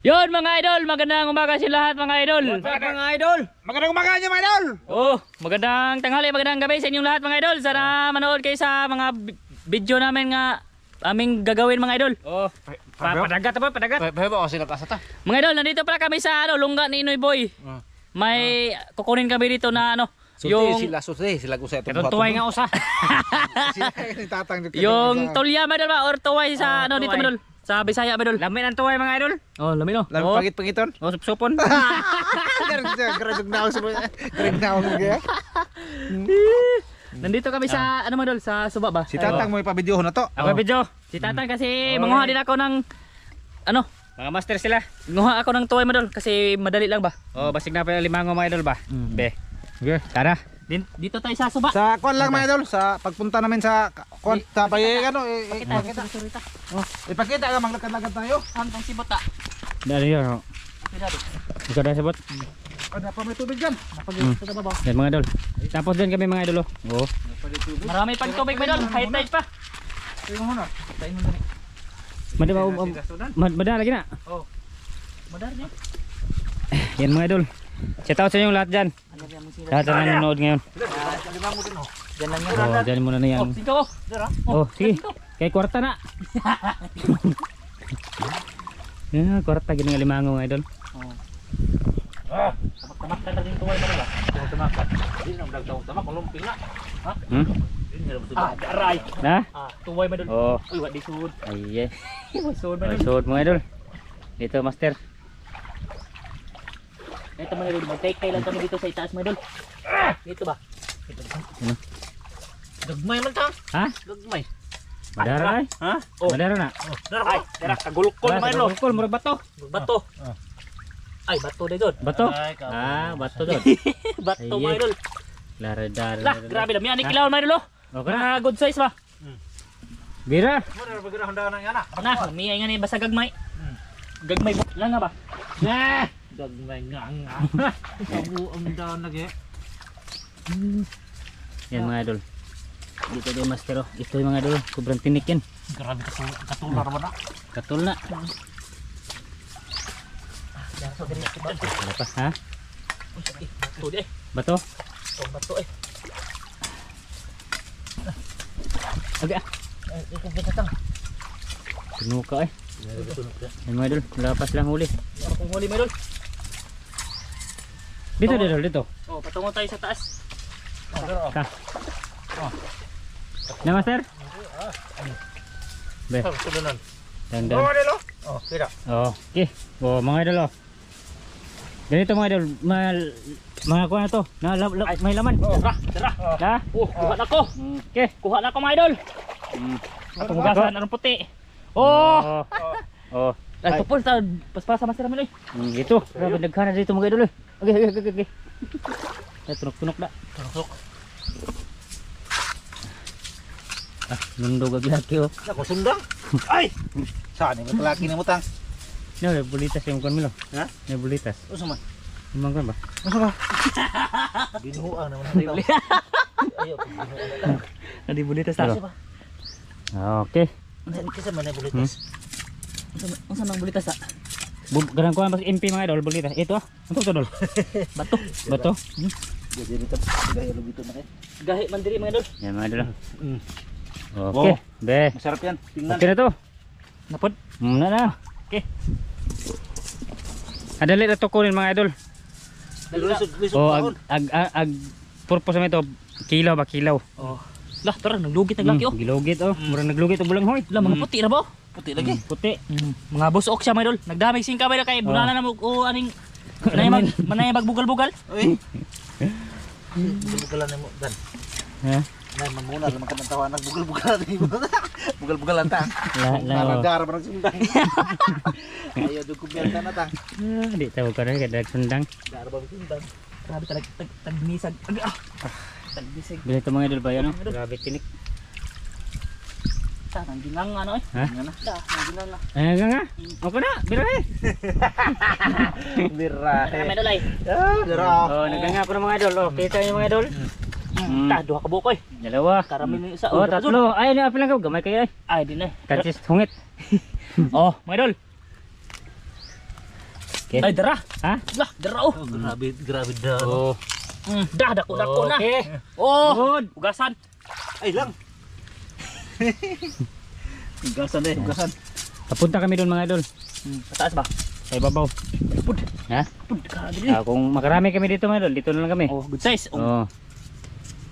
Yun mga idol, magandang umaga sa lahat mga idol. Mga idol. Magandang umaga niyo mga idol. Oh, magandang tanghali, magandang gabi sa inyong lahat mga idol. Sana manood kayo sa mga video namin nga aming gagawin mga idol. Oh, padagat ba? Padagat. Pahebo ako sila kasata. Mga idol, nandito pala kami sa lungga ni Inoy Boy. May kukunin kami dito na yung sila ko sa itong tuway nga usa. Yung tulya mga idol ba or tuway sa dito mga idol. Sa Bisaya ba idol? Lamin ang tuway mga idol. Oh, lamin no. Lamin pagit-pagiton. Oh, supsupon. Garag na ako sa garag na ako mga. Nandito kami sa mga idol sa Suba ba? Si Tatang mo ipa-video na to. Ako video. Si Tatang kasi manguha din ako ng mga master sila. Nguha ako ng tuway mga idol kasi madali lang ba? Oh, basig na pa 5 mga idol ba? Be. Okay, tara. Dito tayo sa Suba. Sa kuan lang mga idol, sa pagpunta namin sa kuan sa Pakita. ipakita ka maglakad-lakad tayo. Hantong sibot ta. Dari yun. Ikaw dah sebut. Ada pa may tubig diyan. Napagito sa babaw. Dan mga idol. Tapos din kami mga idol. Oh. Marami pang tubig mga idol. High tide pa. Tingnan mo na. Tayo mo na. Madala lagi na. Oh. Madar niya. Yan mga idol. Shout out sa inyo lahat dyan. Lahat na nanonood ngayon. Diyan lang yan. Oh, dyan muna na yan. Singkaw. Oh, sige. Kay kwarta na. Yeah, kwarta gini nga 5 mga idol. Tamak ka rin tuway mo ba? Tamak ka. Hindi na magdagdaw tamak lumpil na. Ha? Aray. Na? Tuway mo idol. Oh. Uy, wa di sud. Ay, Sud may suot mga idol. Dito master. Ito mga idol, mag-take lang kami dito sa itaas mga idol. Dito ba? Ano? Gagmay man ta. Ha? Gagmay. Madara ay. Ha? Madara na. Ay, dara kagulkol mga idol. Kagulkol murag bato. Bato. Ay, bato din doon. Bato? Bato doon. Bato mga idol. Laradar. Lah, grabe lang. Yan ikilawan mga idol. Okay na. Mga good size ba? Bira. Muna pagirahan daw na yan. Na, may nga ni basta gagmay. Gagmay lang nga ba? Nah. Gagmay nga. Ang daw lagi. Yan mga idol. Dito din master oh. Ito yung mga idol. Kubrang tinik yan. Grabe katular mo na. Katul na. Ano pa ha? Bato di eh. Bato? Oh, bato eh. Okay ah. Ikong binatang. Pinuka eh. Yan mga idol. Lapas lang huli. Ano kung huli mga idol? Dito idol dito. Oh, patungo tayo sa taas. Ka. Na master? Be. Sudanan. Dandan. Oh, delo. Oh, kira. Oh, okay. Oh, mga idol oh. Ganito mga idol, mga kuha na to. May laman. Dara. Ha? Kuha na ko. Okay. Kuha na ko mga idol. Atong hugasan anong puti. Oh! Oh. Ay, tupol ta paspasa master namin oy. Ito. Grabe nagkana dito mga idol. Okay. Ay, tunok-tunok na. Tunok. Nundog ang laki oh. Ako sundang. Ay. Saan yung laki na mutang? No, may bulitas yung kon milo. Ha? May bulitas. Usa man. Imang kon ba? Usa ba? Binuhuang naman tayo. Ayo. Adi bulitas ta. Kasi ba? Okay. Kasi man ay bulitas. Unsa nang bulitas sa? Ganang kuha mas MP mga idol bulitas. Ito ah. Ano to dol? Bato. Jadi dito. Gaya lo gitu na kay. Gahi man diri mga idol. Yan mga idol. Okay. Be. Masarap yan. Tingnan. Okay na to. Napod. Na. Okay. Adali na to kunin mga idol. Lisod Oh, ag purpose mo ito kilaw ba kilaw? Oh. Lah, tara naglugit naglaki oh. Gilugit oh. Murang naglugit og bulang hoy. Lah mga puti ra ba? Puti lagi. Puti. Mga busok siya mga idol. Nagdamig singka ba kay bunana na mo o aning manay magbugal-bugal. Uy. Bugal-bugalan mo dan. Ha? Nay mamuna lang man tawa nagbugal-bugalan ni. Bugal-bugalan ta. La. Barang sundang. Ayo dugo biasa na ta. Di tahu ka rin kada sundang. Dar ba sundang. Grabe talaga tagnisag. Tagnisag. Bila ito mga idol ba yan oh. Grabe tinik. Nang ginang ano eh. Ha? Nang ginang na. Ay nga. Okay na. Birahe. Birahe. Kami idol ay. Dara. Oh, naganga po ng mga idol. Oh, kita niyo mga idol. Ta, duha ka bukoy. Dalawa. Karami ni isa. Oh, tatlo. Ay, apil lang ka. Gamay kayo ay. Ay, din eh. Kansis hungit. Oh, mga idol. Okay. Ay, dara. Ha? Lah, dara oh. Oh, grabe daw. Oh. Dah, dako na. Okay. Oh, Good. ugasan. Ay lang. Ugasan eh, ugasan. Papunta kami doon mga idol. Pataas ba? Sa ibabaw. Pud. Ha? Pud ka dili. Kung makarami kami dito mga idol, dito na lang kami. Oh, good size. Oh. Oh.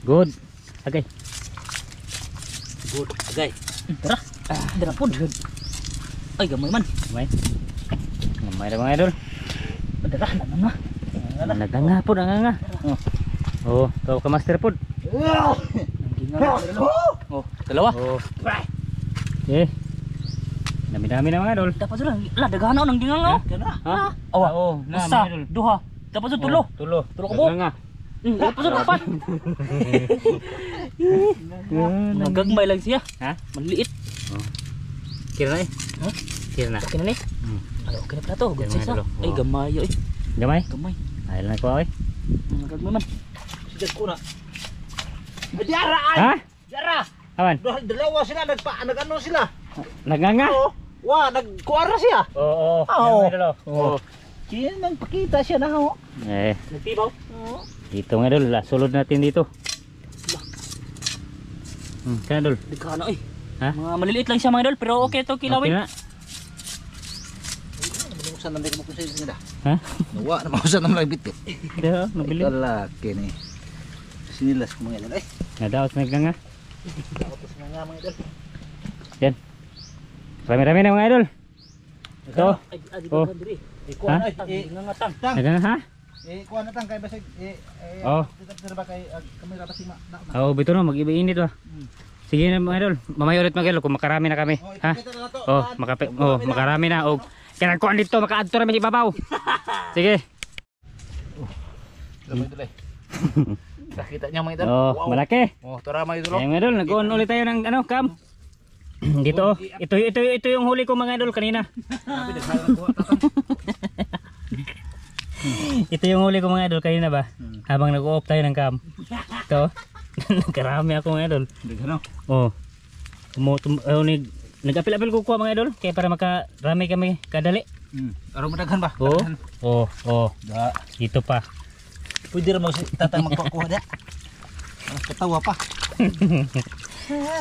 Good. Okay. Good. Agay. Dara. Dara pud. Ay, gamay man. May. May na mga idol. Dara na. Naganga po, naganga. Oh, kau ka master po. Oh, dalawa. Oh. Eh. Dami-dami na mga idol. Dapat lang. La, daghan na nang gingang no. Kana. Ha? Awa. Oo, na Usa, mga idol. duha. Dapat sa tulo. Tulo. Tulo ka po. Naganga. Dapat sa upat. Nagagmay lang siya. Ha? Maliit. Kira na eh. Ha? Kira na. Okay na ni. Ay, okay na pala to. Good Yan, size mga ah. idol. Ay, Oh. gamay ay. Gamay. Gamay. Ay lang ko ay. Nagagmay man. Sige ko na. Diara ay. Ha? Diara. Awan. Dalawa sila nagano sila. Naganga. Oh. Wa nagkuara siya. Oo. Oo. Mga idol. Oh. Kaya nang pakita siya na ho. Eh, Nagtibaw. dito mga idol, sulod natin dito. Kana idol. Daghan na ay. Ha? Mga maliliit lang siya mga idol, pero okay to Okay kilawin. na. Usan nang ko sa sila. Ha? Wa na mausan nang lang bitit. Dito, nabili. Kalaki ni. Sinilas ko mga idol. Ay. Nadaos naganga. Tapos nga mga idol. Yan. Rami-rami na mga idol. Ito. Ay, Oh. diri. Ha? Nangatang. Tang. Naganga ha? Kuha na tang kay basig Oh. Dito ba kay kamera basig na. Oo, bito no, mag-iba-init ba. Sige na mga idol, mamaya ulit mga idol kung makarami na kami. Ha? Oh, makarami na. Oh, kinakuan dito, maka-adto na may ibabaw. Sige. Nakita niya mga idol. Oh, malaki. Oh, tara mga idol. Ayun mga idol, nag-on ulit tayo ng ano, cam. Dito oh. Ito yung huli ko mga idol kanina. Ito yung huli ko mga idol kanina ba? Habang nag-off tayo ng cam. Ito. Nagkarami ako mga idol. Dagano. Oh. Nag-apil-apil ko kuha mga idol kaya para makarami kami kadali. Aron madaghan ba? Oh. Oh, oh. Da. Dito pa. Pwede ra mo si tatang magpakuha da. Katawa pa.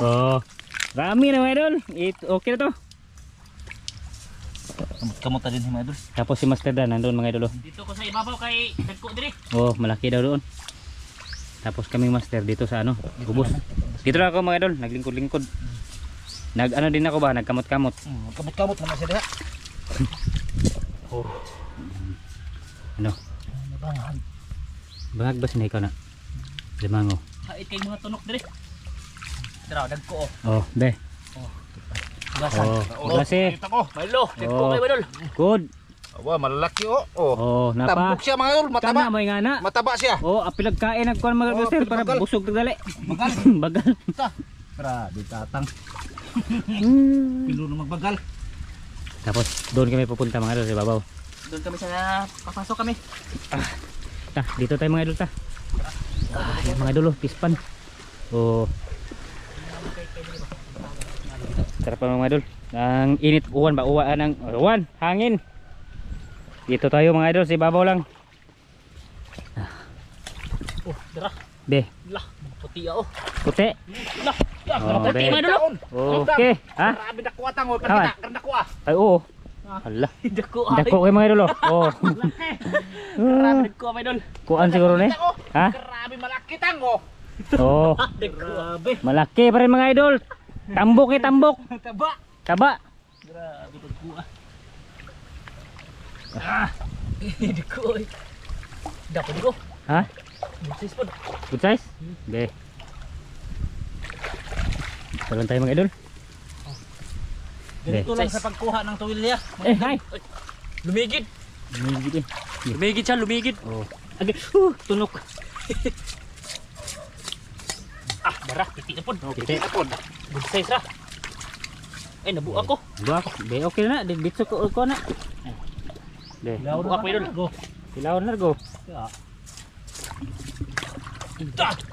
Oh. Rami na mga idol. Okay na to. Kamot din mga idol. Tapos si Master Dan nandun mga idol. Oh. Dito ko sa ibabaw kay dagko diri. Oh, malaki daw doon. Tapos kaming master dito sa ano, kubos. Dito lang ako mga idol, naglingkod-lingkod. Nag-ano din ako ba, nagkamot-kamot. Kamot-kamot naman siya diha. Oh. Ano? Bangag ba sinay ko na? Limango. Hait kay mga tunok diri. Dara dagko oh. Oh, be. Gasan. Oh, kasi. Maylo, dagko Oh. kay Badol. Good. Awa, malalaki oh. Oh. Oh, napa. Tambok siya mga idol, mataba. Kana may ngana. Mataba siya. Oh, apilag kain ang kuan mga Oh, master para bagal. busog dali. Bagal. Bagal. Grabe tatang. Pilo na magbagal. Tapos doon kami pupunta mga idol sa babaw. Doon kami sa papasok kami. Ta, dito tayo mga idol ta. Yung mga idol, oh, pispan. Oh. Sarap pa mga idol. Ang init uwan ba? Uwan, hangin. Dito tayo mga idol, sa babaw lang. Oh, dara. Be, Lah, puti oh. puti. Lah, Oh, puti be. man dolo. Okay, ha? Grabe nakuha tang oh, Awan. karna ko ah. Ay, oo. Hala. Dagko ay. Dako kayo mga idol, oh. Oh. Grabe dagko may dol. Kuan siguro ni. Ha? Grabe malaki tang oh. Oh. Grabe. Malaki pa rin mga idol. Tambok eh, tambok. Taba. Taba. Grabe dagko ah. Dagko ay. Dako dito. Ha? Busis pod. Good size? Be. Talon tayo mga idol. Ganito lang sa pagkuha ng tuwilya. Eh, hi. Lumigid. Lumigid eh. Lumigid siya, lumigid. Oh. Agad. Tunok. Ah, dara, piti na pod. Piti. na pod. Good size ra. Ay, nabu ako. Dua ako. Be, okay na. Bitso ko na. Be. Nabu ako idol. Go. Silawan na go.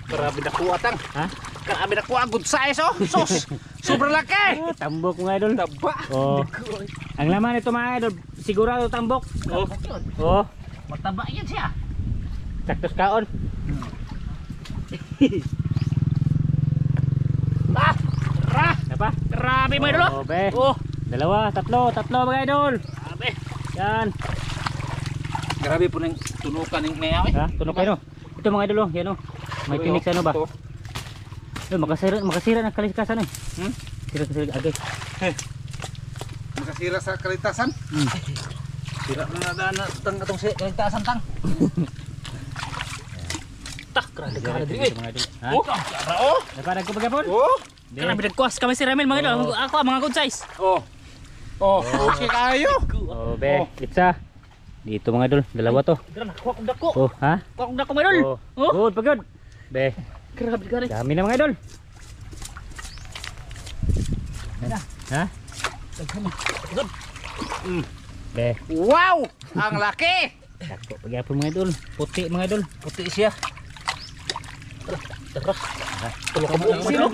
Grabe nakuha tang. Ha? Grabe nakuha good size oh. Sos. Sobrang laki. Tambok mga idol. Taba. Oh. Ang laman nito mga idol, sigurado tambok. Oh. Oh, Mataba yan siya. saktos kaon. Ah! Ra! Apa? Grabe mga idol. Oh, be. Oh! Dalawa, tatlo mga idol. Grabe. Yan. Grabe po ng tunukan ng ngayaw eh. Ha, tunog kayo no. Ito mga idol, oh, yan oh. May tinik sa ano ba? Makasira ng kalikasan eh. Sira agay. Makasira sa kalitasan. Sira na nadaan na atong kalitasan tang. Tak, grabe ka na diri. Mga idol. Ha? Oh, ara oh. Napadag ko bagapon? Oh. Grabe nagkuas kami si Ramil mga idol. Ako mga good size. Oh. Oh, okay kayo. Oh, be. Itsa. Dito mga idol, dalawa to. Grabe nakuha kong dako. Oh, ha? Kuha kong dako mga idol. Oh. Oh. Good, pagod. Be. Grabe ka rin. Dami na mga idol. Ha? Be. Wow! Ang laki! Dako pagyapon mga idol. Puti mga idol. Puti siya. Tara. Tulo ka mo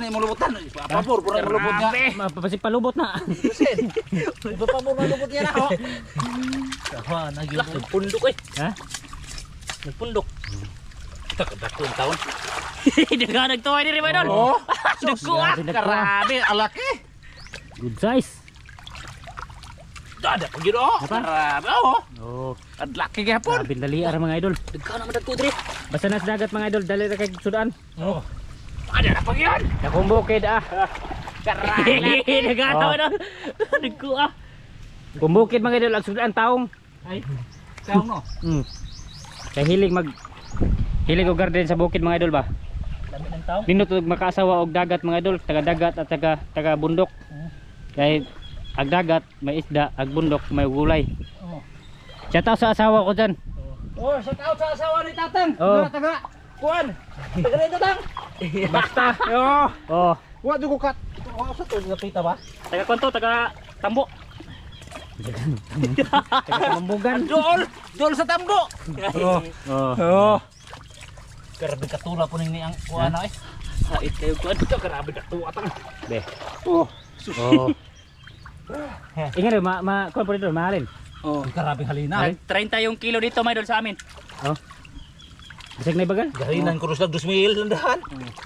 ni mulubutan. Papabor, pura mulubot nga. Mapapasip palubot na. Kusin. Iba pa mo mulubot yan ako. Kawa na yun. Nagpundok eh. Ha? Nagpundok. Dako yung taon. Daga nagtuwa ni mga idol. Oh. Nagkuha. Grabe, ang laki. Good size. Dada pa yun oh. Grabe oh. Oh, Ang laki gapon. grabe dali ara mga idol. Daga naman nagtuwa diri. Basta na sa dagat mga idol, dali ra kay sudan. Oh. Ada na pa yun. Dakong bukid ah. Daga naman idol. Nagkuha. Kumbukid mga idol ang sudan taong. Ay. Saan no? Kay hilig og garden sa bukid mga idol ba. Dami ng tao. Nindot og makaasawa og dagat mga idol, taga dagat at taga bundok. Kay ag dagat may isda, ag bundok may gulay. Oh. Shout out sa asawa ko diyan. Oh, shout out sa asawa ni Tatang. Oh. Taga. Kuan. Taga ni Tatang. Basta. Oh. Wa dugo kat. Wa sa to napita ba? Taga kwanto, taga tambo. Taga mambugan. Dol sa tambo. Oh. Oh. Grabe katula po ni ang kuan na eh. Hait kayo kuan. Grabe katuwa tang. Be. Oh. Oh. Ingat kuan po dito, mahalin. Oh, grabe halina. 30 yung kilo dito mga idol sa amin. Oh. Bisag na ibagal? Gahinan ko lang 2,000 landahan.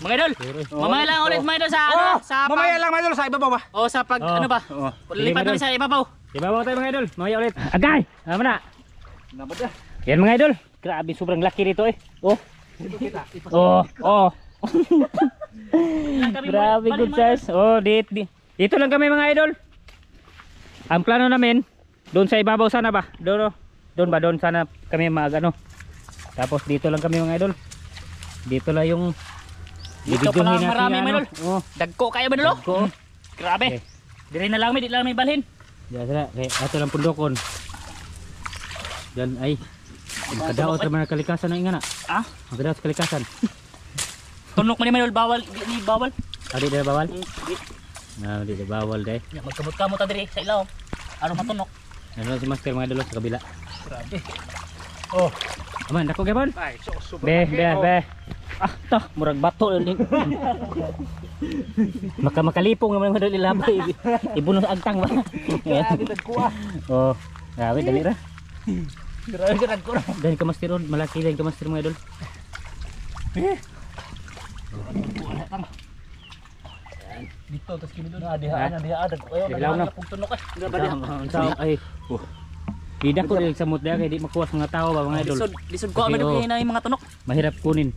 Mga idol, mamaya lang ulit mga idol sa ano, sa Mamaya lang mga idol sa ibabaw ba? O sa pag Oh. ano ba? Oh. Lipat Sige, kami sa ibabaw. Ibabaw tayo mga idol, mamaya ulit. Agay! Tama na. Nabad na. Yan mga idol. Grabe, sobrang laki dito eh. Oh. Oh, oh. Grabe, good size. Oh, dito lang kami mga idol. Ang plano namin, doon sa ibabaw sana ba? Doon ba? Doon sana kami mag-ano. Tapos dito lang kami mga idol. Dito lang yung Dito pa lang bibidyohin natin marami yung mga idol. Oh, Dagko kayo ba idol? Dagko. Grabe. Okay. Dire na lang mi, di lang may balhin. diyan sila. Okay, ato lang pundokon. Diyan ay. Makadaot naman ang kalikasan ng ingana. Ah, Makadaot sa kalikasan. tunok mo ni mga idol, bawal, di bawal. Adi na bawal? Di. Di na bawal deh. Ya, magkamot-kamot ta dire sa ilaw. Ano matunok? Ano si master mga idol sa kabila. Grabe. Oh. Aman, dako gabon. Ay, so Be. Ah, toh, murag bato ni. Makalipong naman mga idol ilabay. Ibunos agtang ba? Grabe nagkuha. Oh, grabe dali ra. Grabe ka nagkuha. Dahil ka master on, malaki dahil ka master mga idol. Dito tas kini doon. Dihaan Dilaw na. tunok eh. Ang ay. Bida ko dili sa mut kay di makuwas mga tao ba mga idol. Lisod ko Okay, amin oh. na yung mga tunok. Mahirap kunin.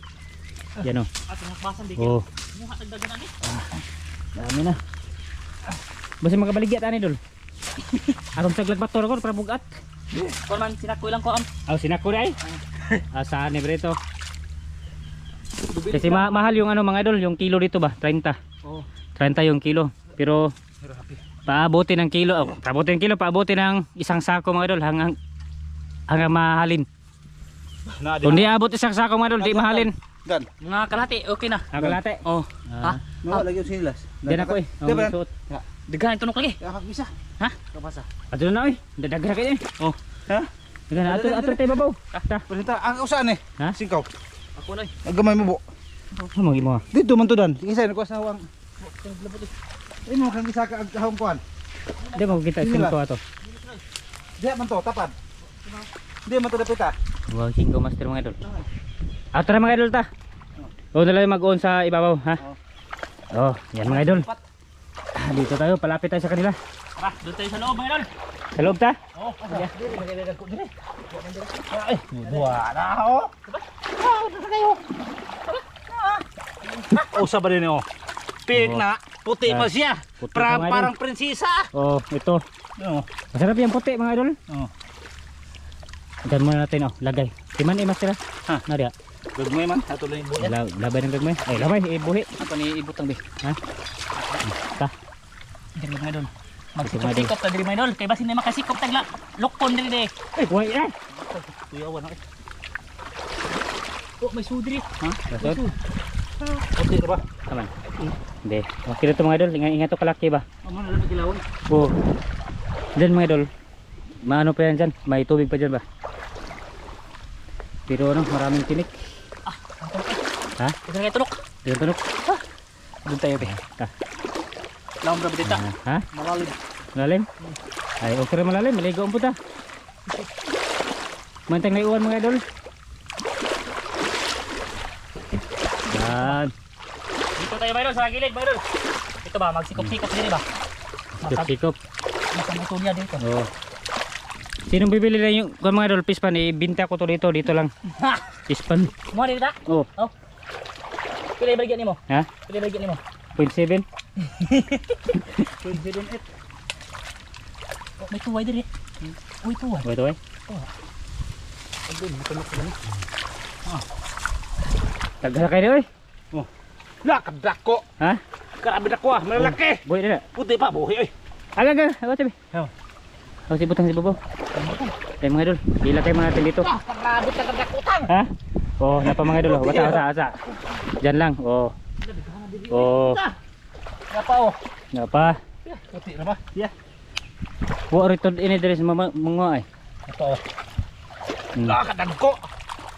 Yan oh. At tunok di. Oh, Muha tagdagan ani. dami na. Basta magabaligya ta ni idol. Aron saglag bato ko para bugat. Kon man sinakoy lang ko am. Aw sinako dai. Saan ni Breto? Kasi mahal yung ano mga idol, yung kilo dito ba? 30. Oh. 30 yung kilo. Pero paabutin ng kilo, paabutin ng isang sako mga idol hanggang mahalin. Kung di abot isang sako mga idol, di mahalin. Dan. Mga kalati, okay na. Nakalate. Oh. Ah, No, lagi yung silas. diyan ako eh. Di ba? Suot. Degan tunok lagi. Yakak bisa. Ha? Kapasa. Ato na oy. Dadagra kayo eh. Oh. Ha? Dagan ato tayo babaw. Ta. Presenta ang usahan eh. Ha? Singkaw. Ako na. Nagamay mo bo. Ano mo mo? Dito man to dan. Isa na ko sa hawang. Ay mo kang isa ka ang hawang kuan. Di mo kita sin ko ato. Diya man to, tapad. Hindi man to dapit ah. Wow, 5 master mga idol. Tara mga idol ta. O na lang mag-on sa ibabaw, ha? Oh, yan mga idol. Dito tayo, palapit tayo sa kanila. Tara, doon tayo sa loob mga idol. Sa loob ta? Oo, Dili magdala ko dili. Ay, dua na oh. Oh, sa ba din oh. Pig Oo. na, puti pa siya. Puti pa nga Parang prinsesa. Oh, ito. Oo. Masarap yung puti mga idol. Oo. Diyan muna natin, oh, lagay. Timan master Ha. Nadia. Gagmay man, ato lang ibuyan. Labay ng gagmay. Ay, labay, ibuhi. Ako ni ibutang be. Ha? Ta. Diri mga idol. Ito, mga idol. Magsikop-sikop ta diri mga idol. Kay basin na makasikop tagla. Lokpon diri de. Ay, wait, eh. Tuyawan ako. Oh, may sudri. Ha? Basod? Puti na ba? Aman. Hindi. Okay na ito mga idol. Ingat ito kalaki ba? Ano na lang kilawon? Oo. Diyan mga idol. Maano pa yan dyan? May tubig pa dyan ba? Pero ano, maraming tinik. Ha? Ito na tulok. Diyan tunok. Doon tayo be. Ta. Laom ra bidita. Ha? Malalim. Malalim? Ay, okay rin malalim. Maligo ang puta. Mantang na iuwan mga idol. Yan. Dito tayo mga idol sa gilid mga idol. Ito ba magsikop-sikop diri ba? Sikop-sikop. Makamuto niya dito. Oo. Sinong bibili na yung kung mga idol pispan? Ibinta ko to dito. Dito lang. Ha. Pispan. Mo diri ta? Oo. Oh. Pila baligyan nimo? Ha? Pila baligyan nimo? 0.7. 27.8. Oh, may tuway diri. Uy, tuway. Wait, wait. Ayun, matulog ko lang. Tagal kayo oy. Lakad dako. Ha? Grabe dako ah, malalaki. Buhay na. Puti pa buhi oy. Aga. Ako tabi. Oh. Ako si butang si babaw. Ay mga idol. Bila kayo mga natin dito. Grabe ka kadakutang. Ha? Oh, napa mga idol. Asa. Diyan lang. Oh. Oh. Ngapa oh? Napa. Puti na ba? Yeah. Wa rito ini dari mga ay. Ito oh. Hmm. Lakad dako.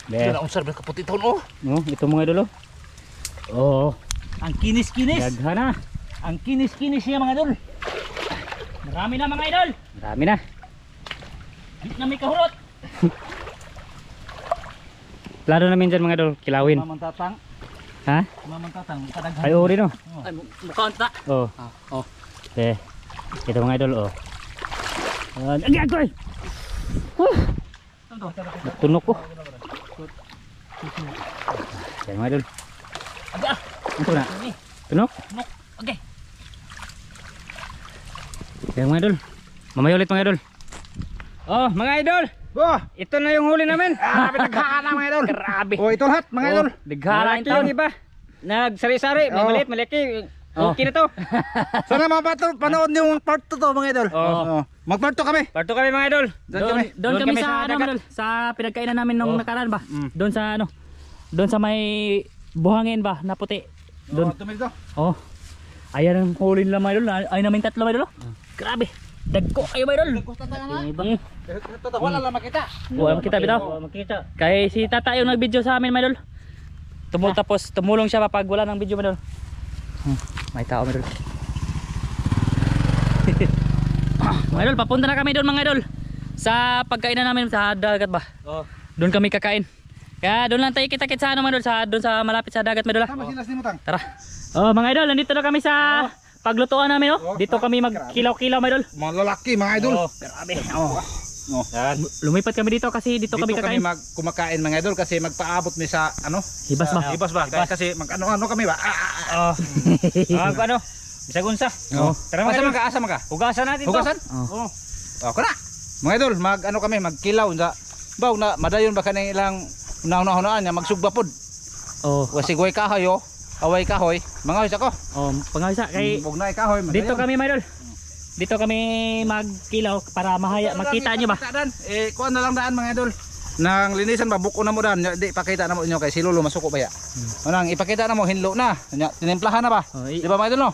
Be. Dala unsar ba kaputi ton oh. Oh, ito mga idol. Oh. Ang kinis-kinis. Daghana. Ang kinis-kinis niya mga idol. Marami na mga idol. Marami na. Di na may kahurot. Plano namin dyan mga idol. Kilawin. Mamantatang. Ha? Mamantatang. Kadaghan. Ay, uri no. Ay, mukha ta. Oh. Oh. Okay. Ito mga idol. Oh. Agi ako eh. Tunok ko. Yan mga idol. Aga. Ito na. Ini. Tunok. Nok. Okay. Yan mga idol. Mamaya ulit mga idol. Oh mga idol. Oh, Ito na yung huli namin. pinagkakana mga idol. Grabe. Oh, ito lahat mga idol. Malaki yung iba. Nagsari-sari. May Oh. maliit, malaki. Okay na to. Sana mapanood niyo yung part 2 to mga idol. Oh. Mag-part 2 kami. Parto kami mga idol. Doon kami sa ano dagat. idol, sa pinagkainan namin nung Oh. nakaraan ba? Mm. Doon sa ano? Doon sa may buhangin ba na puti. Doon. Tumil to. Oh. Ayan ang huli nila mga idol. Ay namin tatlo mga idol. Grabe. Dagko kayo mga idol. Mm. Wala lang makita. Wala makita bitaw. Makita. Kay si tata yung nag-video sa amin mga idol. Tapos tumulong siya pag wala ng video mga idol. May tao mga idol. Mga idol, papunta na kami doon mga idol. Sa pagkainan namin sa dagat ba? Oh. Doon kami kakain. Kaya doon lang tayo kita-kit sa ano mga idol, sa doon sa malapit sa dagat mga idol. Tama sinas ni Mutang. Tara. Oh mga idol, nandito na kami sa paglutuan namin oh. Dito kami magkilaw-kilaw mga idol. Mga lalaki mga idol. Grabe. Oh. Yan. Lumipat kami dito kasi dito kami Dito kami kakain. kumakain mga idol kasi magpaabot mi sa ano? Hibas ba? Hibas ba? Kasi mag-ano kami ba? Oh. Ano? Bisag unsa. Oh. Tara mga idol. Asa man ka? Hugasan natin to. Hugasan? Oh. Oh. Ako na. Mga idol, mag-ano kami, magkilaw sa baw na madayon ba kanang ilang hunahunaan niya magsugba pod. Oh. Kasi goy kahoy oh. Away kahoy. Mga isa ko. Oh, pangawisa kay Huwag na kahoy. dito kami mga idol. Dito kami magkilaw para makita nyo ba? Eh, kuha na lang daan mga idol. Nang linisan ba, buko na mo daan. Di, pakita na mo inyo kay si Lolo masuko ba ya. Manang ipakita na mo, hinlo na. Tinimplahan na ba? Oh, Di ba mga idol no?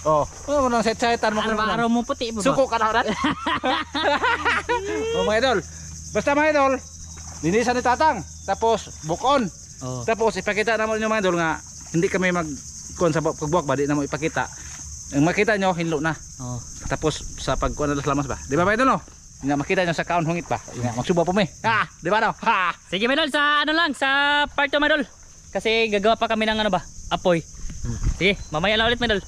Oh, ano mo nang set-setan mo. Araw-araw mo puti ba? Suko ka na daan. Oh mga idol. Basta mga idol, linisan ni Tatang. Tapos bukon. Oh. Tapos ipakita na mo inyo mga idol nga hindi kami kuha sa pagbuwak ba, di na mo ipakita. Ang makita nyo, hinlo na. Oh. Tapos sa pagkuha na lamas ba? Di ba ba ito no? Nga makita nyo sa kaon hungit pa. Nga magsuba po mi. Ha, di ba no? Ha. Sige mga idol, sa ano lang, sa part 2 mga idol. Kasi gagawa pa kami ng ano ba, apoy. Sige, mamaya lang ulit mga idol.